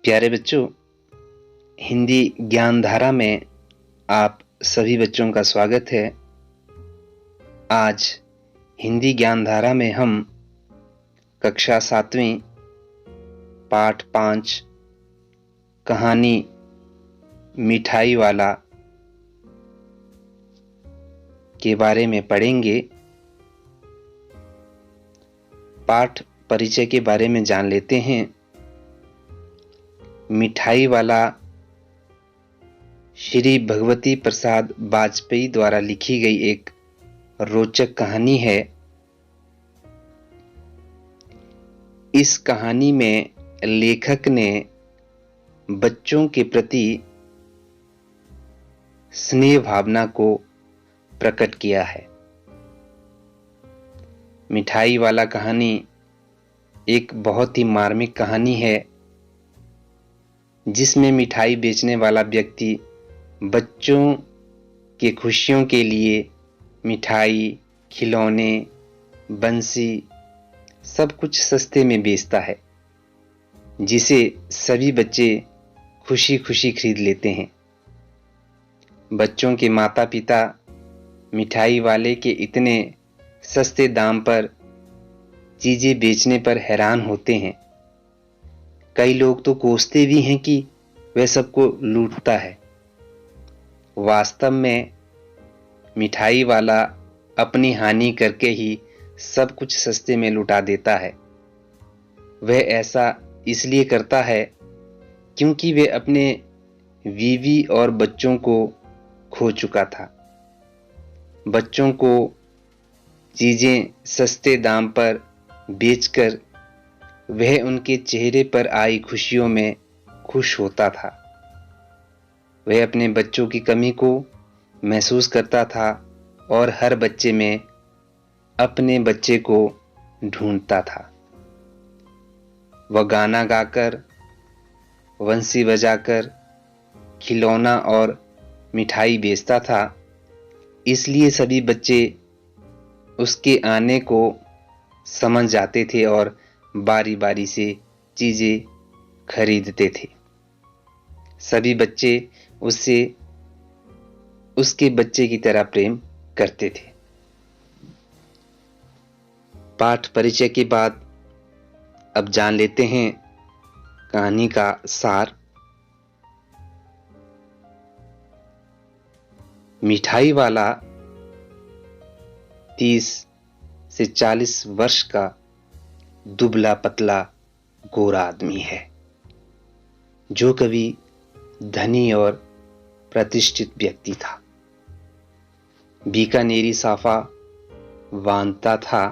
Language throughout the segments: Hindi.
प्यारे बच्चों, हिंदी ज्ञान धारा में आप सभी बच्चों का स्वागत है। आज हिंदी ज्ञान धारा में हम कक्षा 7वीं पाठ 5 कहानी मिठाई वाला के बारे में पढ़ेंगे। पाठ परिचय के बारे में जान लेते हैं। मिठाई वाला श्री भगवती प्रसाद वाजपेयी द्वारा लिखी गई एक रोचक कहानी है। इस कहानी में लेखक ने बच्चों के प्रति स्नेह भावना को प्रकट किया है। मिठाई वाला कहानी एक बहुत ही मार्मिक कहानी है, जिसमें मिठाई बेचने वाला व्यक्ति बच्चों के खुशियों के लिए मिठाई, खिलौने, बंसी सब कुछ सस्ते में बेचता है, जिसे सभी बच्चे खुशी खुशी खरीद लेते हैं। बच्चों के माता पिता मिठाई वाले के इतने सस्ते दाम पर चीजें बेचने पर हैरान होते हैं। कई लोग तो कोसते भी हैं कि वह सबको लूटता है। वास्तव में मिठाई वाला अपनी हानि करके ही सब कुछ सस्ते में लुटा देता है। वह ऐसा इसलिए करता है क्योंकि वह अपने बीवी और बच्चों को खो चुका था। बच्चों को चीजें सस्ते दाम पर बेचकर वह उनके चेहरे पर आई खुशियों में खुश होता था। वह अपने बच्चों की कमी को महसूस करता था और हर बच्चे में अपने बच्चे को ढूंढता था। वह गाना गाकर, बंसी बजाकर खिलौना और मिठाई बेचता था, इसलिए सभी बच्चे उसके आने को समझ जाते थे और बारी बारी से चीजें खरीदते थे। सभी बच्चे उससे उसके बच्चे की तरह प्रेम करते थे। पाठ परिचय के बाद अब जान लेते हैं कहानी का सार। मिठाई वाला 30 से 40 वर्ष का दुबला पतला गोरा आदमी है, जो कभी धनी और प्रतिष्ठित व्यक्ति था। बीकानेरी साफा बांधता था।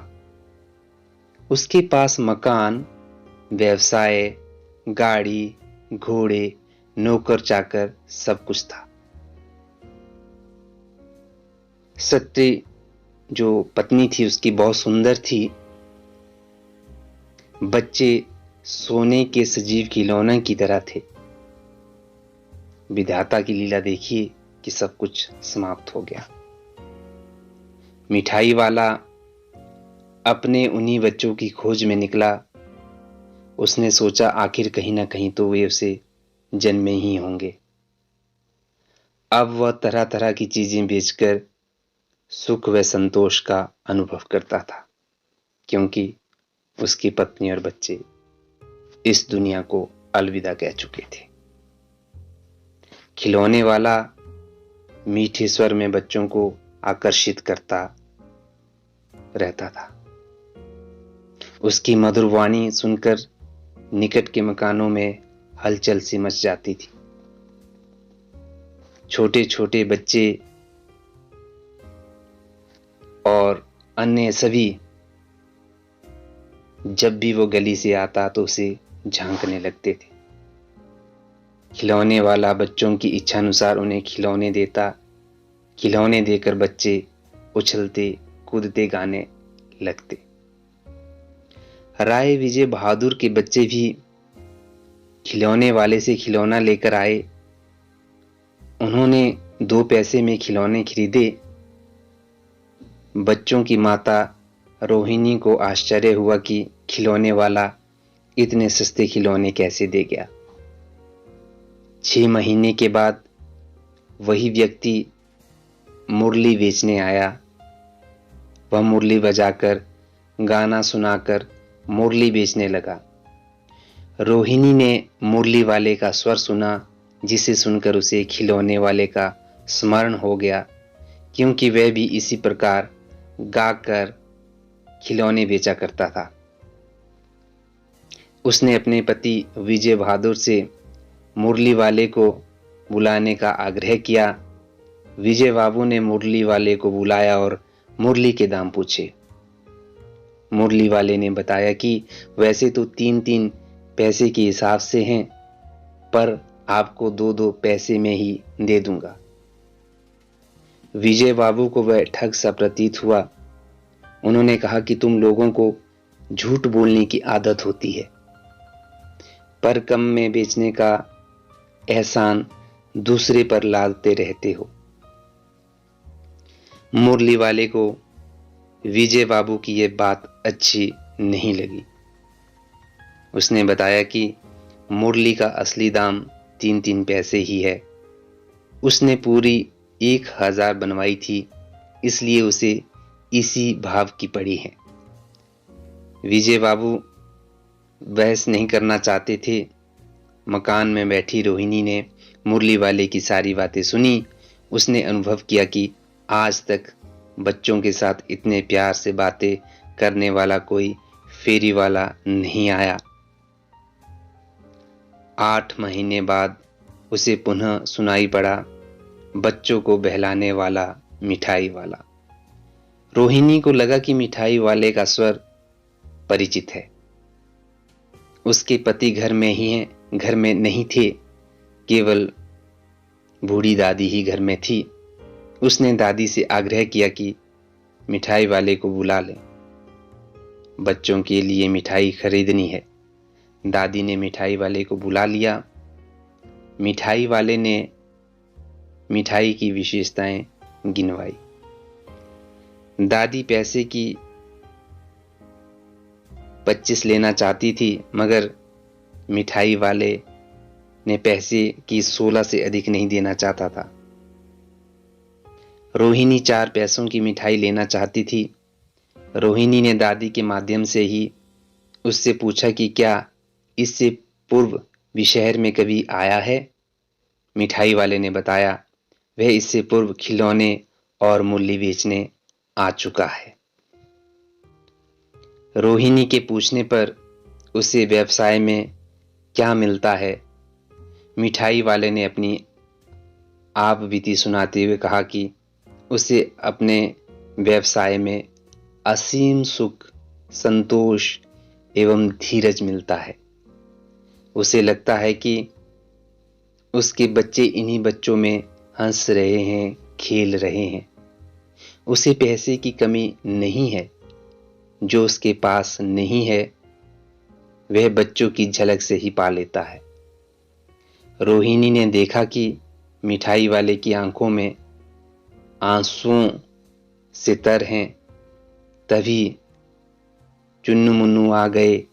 उसके पास मकान, व्यवसाय, गाड़ी, घोड़े, नौकर चाकर सब कुछ था। सत्य जो पत्नी थी उसकी बहुत सुंदर थी। बच्चे सोने के सजीव खिलौने की तरह थे। विधाता की लीला देखिए कि सब कुछ समाप्त हो गया। मिठाई वाला अपने उन्हीं बच्चों की खोज में निकला। उसने सोचा आखिर कहीं ना कहीं तो वे उसे जन्मे ही होंगे। अब वह तरह तरह की चीजें बेचकर सुख व संतोष का अनुभव करता था, क्योंकि उसकी पत्नी और बच्चे इस दुनिया को अलविदा कह चुके थे। खिलौने वाला मीठे स्वर में बच्चों को आकर्षित करता रहता था। उसकी मधुर वाणी सुनकर निकट के मकानों में हलचल सी मच जाती थी। छोटे छोटे बच्चे और अन्य सभी जब भी वो गली से आता तो उसे झांकने लगते थे। खिलौने वाला बच्चों की इच्छा अनुसार उन्हें खिलौने देता। खिलौने देकर बच्चे उछलते कूदते गाने लगते। राय विजय बहादुर के बच्चे भी खिलौने वाले से खिलौना लेकर आए। उन्होंने 2 पैसे में खिलौने खरीदे। बच्चों की माता रोहिणी को आश्चर्य हुआ कि खिलौने वाला इतने सस्ते खिलौने कैसे दे गया। 6 महीने के बाद वही व्यक्ति मुरली बेचने आया। वह मुरली बजाकर, गाना सुनाकर मुरली बेचने लगा। रोहिणी ने मुरली वाले का स्वर सुना, जिसे सुनकर उसे खिलौने वाले का स्मरण हो गया, क्योंकि वह भी इसी प्रकार गाकर खिलौने बेचा करता था। उसने अपने पति विजय बहादुर से मुरली वाले को बुलाने का आग्रह किया। विजय बाबू ने मुरली वाले को बुलाया और मुरली के दाम पूछे। मुरली वाले ने बताया कि वैसे तो 3-3 पैसे के हिसाब से हैं, पर आपको 2-2 पैसे में ही दे दूंगा। विजय बाबू को वह ठग सा प्रतीत हुआ। उन्होंने कहा कि तुम लोगों को झूठ बोलने की आदत होती है, पर कम में बेचने का एहसान दूसरे पर लादते रहते हो। मुरली वाले को विजय बाबू की यह बात अच्छी नहीं लगी। उसने बताया कि मुरली का असली दाम 3-3 पैसे ही है। उसने पूरी 1000 बनवाई थी, इसलिए उसे इसी भाव की पड़ी है। विजय बाबू बहस नहीं करना चाहते थे। मकान में बैठी रोहिणी ने मुरली वाले की सारी बातें सुनी। उसने अनुभव किया कि आज तक बच्चों के साथ इतने प्यार से बातें करने वाला कोई फेरी वाला नहीं आया। 8 महीने बाद उसे पुनः सुनाई पड़ा बच्चों को बहलाने वाला मिठाई वाला। रोहिणी को लगा कि मिठाई वाले का स्वर परिचित है। उसके पति घर में नहीं थे, केवल बूढ़ी दादी ही घर में थी। उसने दादी से आग्रह किया कि मिठाई वाले को बुला लें, बच्चों के लिए मिठाई खरीदनी है। दादी ने मिठाई वाले को बुला लिया। मिठाई वाले ने मिठाई की विशेषताएं गिनवाई। दादी पैसे की 25 लेना चाहती थी, मगर मिठाई वाले ने पैसे की 16 से अधिक नहीं देना चाहता था। रोहिणी 4 पैसों की मिठाई लेना चाहती थी। रोहिणी ने दादी के माध्यम से ही उससे पूछा कि क्या इससे पूर्व भी शहर में कभी आया है। मिठाई वाले ने बताया वह इससे पूर्व खिलौने और मुरली बेचने आ चुका है। रोहिणी के पूछने पर उसे व्यवसाय में क्या मिलता है, मिठाई वाले ने अपनी आप बीती सुनाते हुए कहा कि उसे अपने व्यवसाय में असीम सुख, संतोष एवं धीरज मिलता है। उसे लगता है कि उसके बच्चे इन्हीं बच्चों में हंस रहे हैं, खेल रहे हैं। उसे पैसे की कमी नहीं है। जो उसके पास नहीं है वह बच्चों की झलक से ही पा लेता है। रोहिणी ने देखा कि मिठाई वाले की आंखों में आंसुओं से तर हैं। तभी चुन्नू मुन्नू आ गए।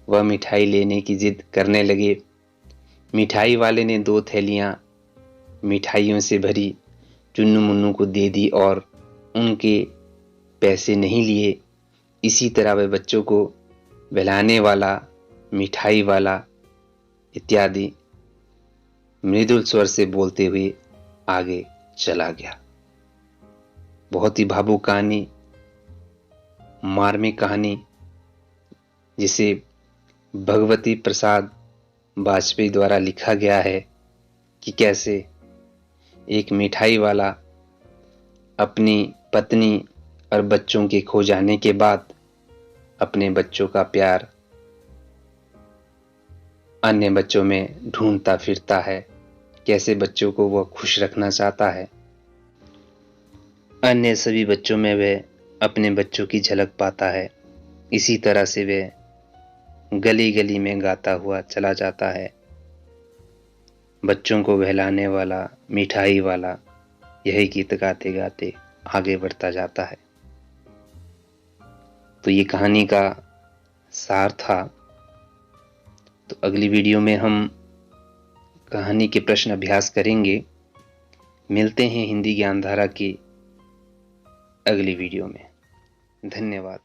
वह मिठाई लेने की जिद करने लगे। मिठाई वाले ने 2 थैलियां मिठाइयों से भरी चुन्नू मुन्नू को दे दी और उनके पैसे नहीं लिए। इसी तरह वह बच्चों को बहलाने वाला, मिठाई वाला इत्यादि मृदुल स्वर से बोलते हुए आगे चला गया। बहुत ही भावुक कहानी, मार्मिक कहानी, जिसे भगवती प्रसाद वाजपेयी द्वारा लिखा गया है कि कैसे एक मिठाई वाला अपनी पत्नी और बच्चों के खो जाने के बाद अपने बच्चों का प्यार अन्य बच्चों में ढूंढता फिरता है। कैसे बच्चों को वह खुश रखना चाहता है। अन्य सभी बच्चों में वह अपने बच्चों की झलक पाता है। इसी तरह से वह गली गली में गाता हुआ चला जाता है। बच्चों को बहलाने वाला, मिठाई वाला, यही गीत गाते गाते आगे बढ़ता जाता है। तो ये कहानी का सार था। तो अगली वीडियो में हम कहानी के प्रश्न अभ्यास करेंगे। मिलते हैं हिंदी ज्ञानधारा की अगली वीडियो में। धन्यवाद।